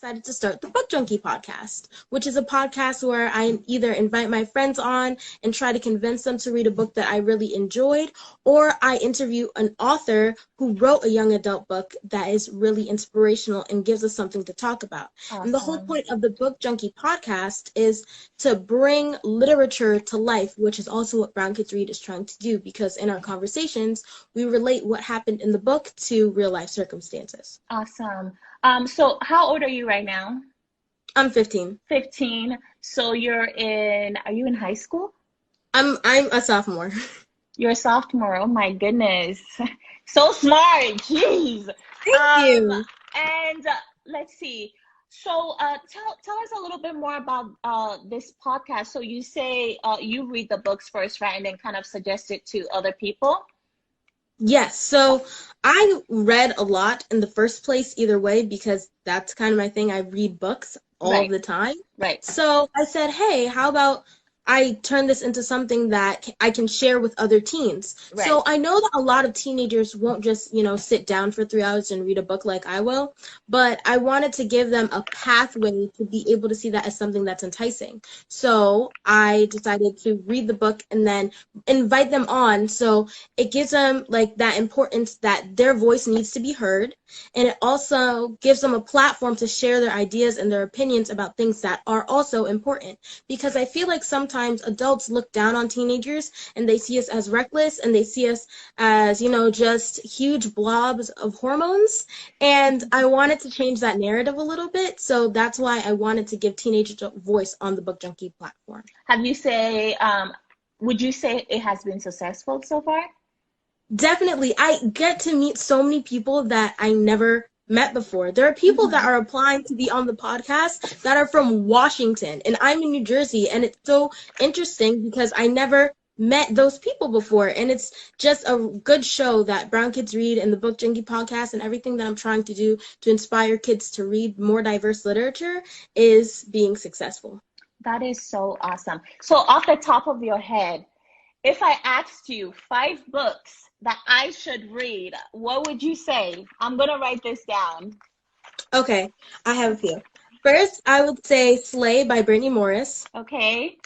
decided to start the Book Junkie podcast, which is a podcast where I either invite my friends on and try to convince them to read a book that I really enjoyed, or I interview an author who wrote a young adult book that is really inspirational and gives us something to talk about. Awesome. And the whole point of the Book Junkie podcast is to bring literature to life, which is also what Brown Kids Read is trying to do, because in our conversations, we relate what happened in the book to real life circumstances. Awesome. So how old are you right now? I'm 15. 15. So are you in high school? I'm a sophomore. You're a sophomore. Oh my goodness. So smart. Jeez. Thank you. And let's see. So tell us a little bit more about this podcast. So you say you read the books first, right? And then kind of suggest it to other people? Yes. So I read a lot in the first place either way, because that's kind of my thing. I read books all the time. Right. So I said, hey, how about I turn this into something that I can share with other teens. Right. So I know that a lot of teenagers won't just, sit down for 3 hours and read a book like I will, but I wanted to give them a pathway to be able to see that as something that's enticing. So I decided to read the book and then invite them on. So it gives them like that importance that their voice needs to be heard. And it also gives them a platform to share their ideas and their opinions about things that are also important. Because I feel like sometimes adults look down on teenagers and they see us as reckless and they see us as, just huge blobs of hormones. And I wanted to change that narrative a little bit. So that's why I wanted to give teenagers a voice on the Book Junkie platform. Would you say it has been successful so far? Definitely. I get to meet so many people that I never met before. There are people that are applying to be on the podcast that are from Washington, and I'm in New Jersey, and it's so interesting because I never met those people before, and it's just a good show that Brown Kids Read and the Book Junkie podcast and everything that I'm trying to do to inspire kids to read more diverse literature is being successful. That is so awesome. So off the top of your head, if I asked you 5 books that I should read, what would you say? I'm going to write this down. Okay, I have a few. First, I would say Slay by Brittany Morris. Okay.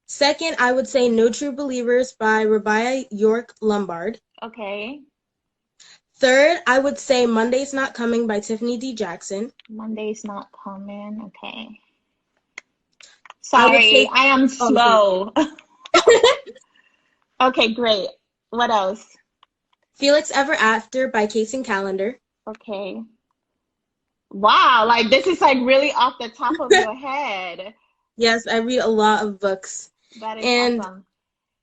Second, I would say No True Believers by Rabia York Lombard. Okay. Third, I would say Monday's Not Coming by Tiffany D. Jackson. Monday's Not Coming. Okay. Sorry, I am slow. Okay, great. What else? Felix Ever After by Casey Calendar. Okay. Wow, like this is like really off the top of your head. Yes, I read a lot of books. That is awesome.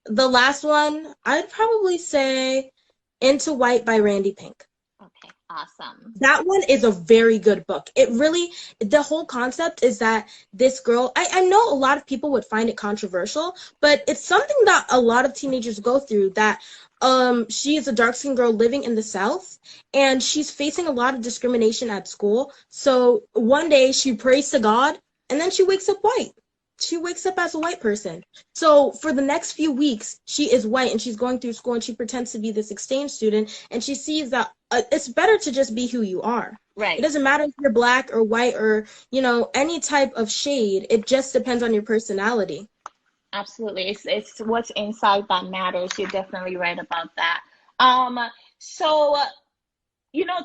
The last one, I'd probably say Into White by Randy Pink. Okay, awesome. That one is a very good book. It really, the whole concept is that this girl, I know a lot of people would find it controversial, but it's something that a lot of teenagers go through, that she is a dark-skinned girl living in the South, and she's facing a lot of discrimination at school. So one day she prays to God, and then she wakes up white. She wakes up as a white person. So for the next few weeks, she is white, and she's going through school, and she pretends to be this exchange student, and she sees that it's better to just be who you are. Right. It doesn't matter if you're black or white or, any type of shade. It just depends on your personality. Absolutely. It's what's inside that matters. You're definitely right about that. So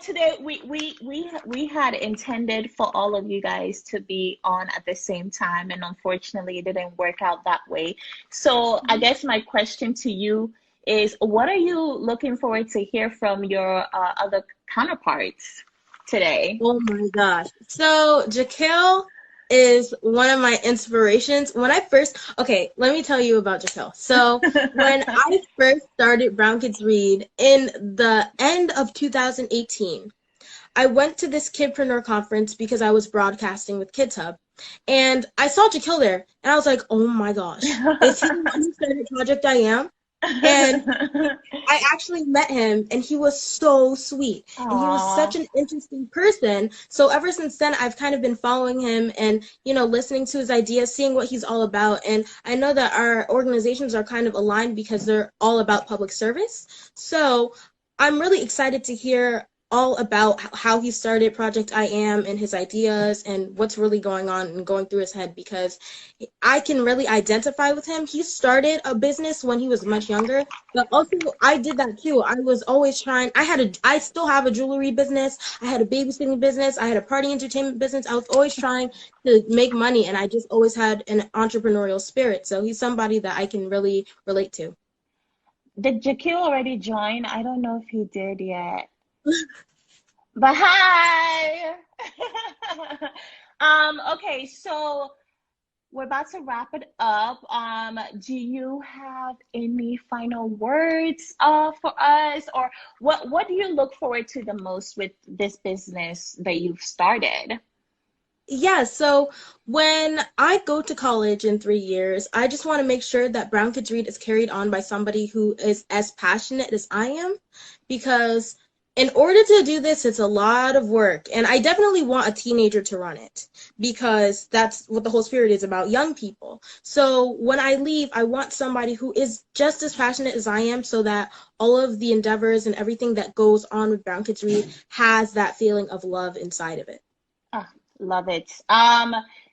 today we had intended for all of you guys to be on at the same time, and unfortunately it didn't work out that way. So I guess my question to you is, what are you looking forward to hear from your other counterparts today? Oh my gosh. So Jaquel is one of my inspirations. Let me tell you about Jaquel. So when I first started Brown Kids Read in the end of 2018, I went to this Kidpreneur conference because I was broadcasting with Kids Hub. And I saw Jaquel there, and I was like, oh my gosh, is he the one who started Project I Am? And I actually met him, and he was so sweet. Aww. And he was such an interesting person. So ever since then, I've kind of been following him and, listening to his ideas, seeing what he's all about. And I know that our organizations are kind of aligned because they're all about public service. So I'm really excited to hear all about how he started Project I Am and his ideas and what's really going on and going through his head, because I can really identify with him. He started a business when he was much younger, but also I did that too. I was always trying. I still have a jewelry business. I had a babysitting business. I had a party entertainment business. I was always trying to make money, and I just always had an entrepreneurial spirit. So he's somebody that I can really relate to. Did Jakil already join? I don't know if he did yet. But hi. Okay, so we're about to wrap it up. Do you have any final words for us, or what do you look forward to the most with this business that you've started? Yeah, so when I go to college in 3 years, I just want to make sure that Brown Kids Read is carried on by somebody who is as passionate as I am, because in order to do this, it's a lot of work. And I definitely want a teenager to run it, because that's what the whole spirit is about, young people. So when I leave, I want somebody who is just as passionate as I am, so that all of the endeavors and everything that goes on with Brown Kids Read has that feeling of love inside of it. Ah, love it.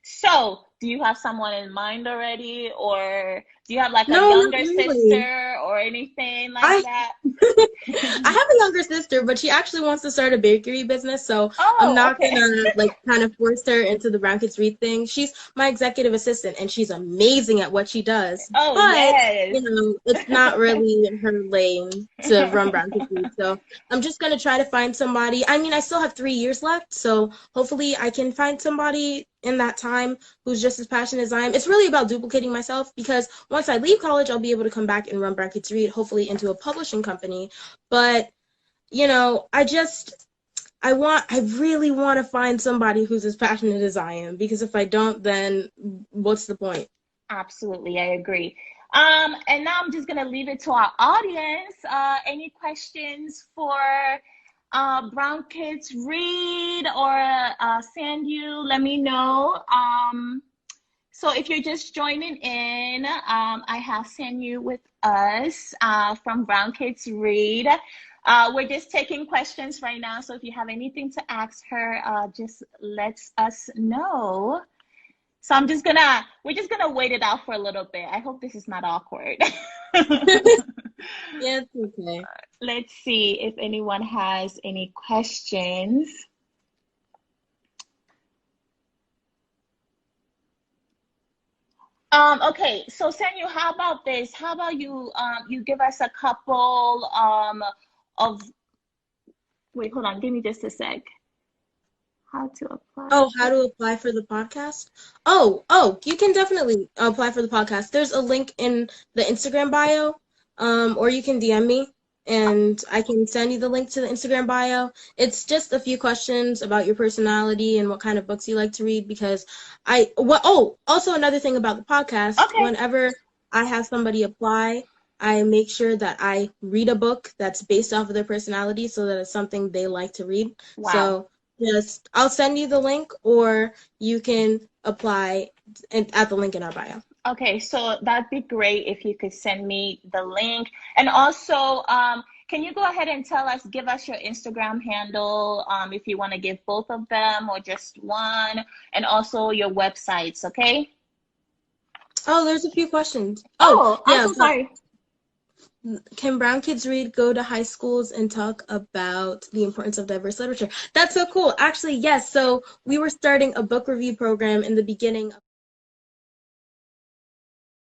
So do you have someone in mind already, or do you have like a No, not younger really. sister or anything like I that? I have a younger sister, but she actually wants to start a bakery business, so I'm Oh, not okay. gonna like kind of force her into the Brown Kids Read thing. She's my executive assistant, and she's amazing at what she does. Oh, But yes. it's not really in her lane to run Brown Kids Read. So I'm just gonna try to find somebody. I mean, I still have 3 years left, so hopefully I can find somebody in that time who's just as passionate as I am. It's really about duplicating myself, because once I leave college, I'll be able to come back and run Brown Kids Read, hopefully into a publishing company. But I really want to find somebody who's as passionate as I am, because if I don't, then what's the point? Absolutely, I agree. And now I'm just gonna leave it to our audience. Any questions for Brown Kids Read or Ssanyu? Let me know. So if you're just joining in, I have Ssanyu with us from Brown Kids Read. We're just taking questions right now, so if you have anything to ask her, just let us know. So we're just gonna wait it out for a little bit. I hope this is not awkward. Yeah, it's okay. Let's see if anyone has any questions. Okay, so Sanyu, how about this? How about you give us a couple of wait, hold on, give me just a sec. How to apply? Oh, how to apply for the podcast? You can definitely apply for the podcast. There's a link in the Instagram bio, or you can DM me and I can send you the link to the Instagram bio. It's just a few questions about your personality and what kind of books you like to read, because also another thing about the podcast, Okay. whenever I have somebody apply, I make sure that I read a book that's based off of their personality, so that it's something they like to read. Wow. So I'll send you the link, or you can apply at the link in our bio. Okay, so that'd be great if you could send me the link. And also, can you go ahead and give us your Instagram handle, if you want to give both of them or just one, and also your websites, okay? Oh, there's a few questions. Oh, yeah. I'm so sorry. Can Brown Kids Read go to high schools and talk about the importance of diverse literature? That's so cool. Actually, yes. So we were starting a book review program in the beginning of